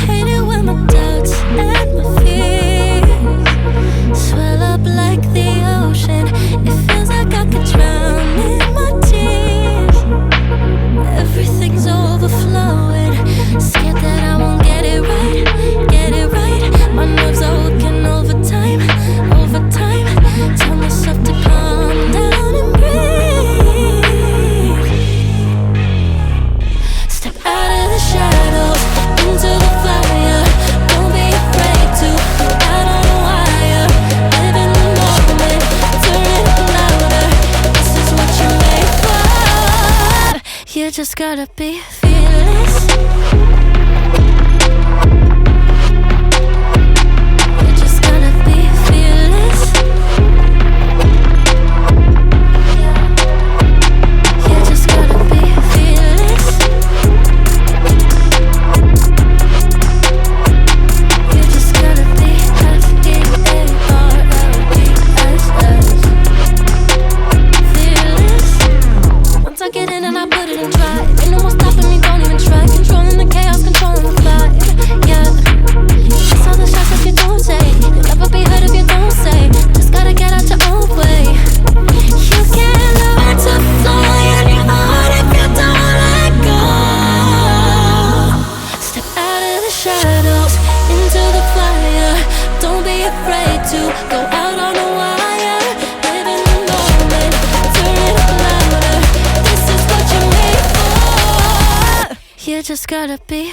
Hate it when my doubts and my fears swell up like the ocean. It feels like I could drown in my tears. Everything's overflowing. Scared that I won't get it right, get it right. My nerves are working overtime, overtime. Tell myself to calm down and breathe. Step out of the shadows, into the fire. Don't be afraid to go out on a wire. Live in the moment, turn it up louder. This is what you're made for. You just gotta be fearless. You just gotta be fearless. You just gotta be fearless. You just gotta be fearless. Once I get in and I put it in drive, ain't no more stopping me, don't even try. Controlling the chaos, controlling the vibe, yeah. That's all the shots if you don't say. You'll never be heard if you don't say. Just gotta get out your own way. You can't learn to fly in your heart if you don't let go. Step out of the shadows, into the fire. Don't be afraid to go out on a wire. Live in the moment, turn it up louder. This is what you're made for. You just gotta be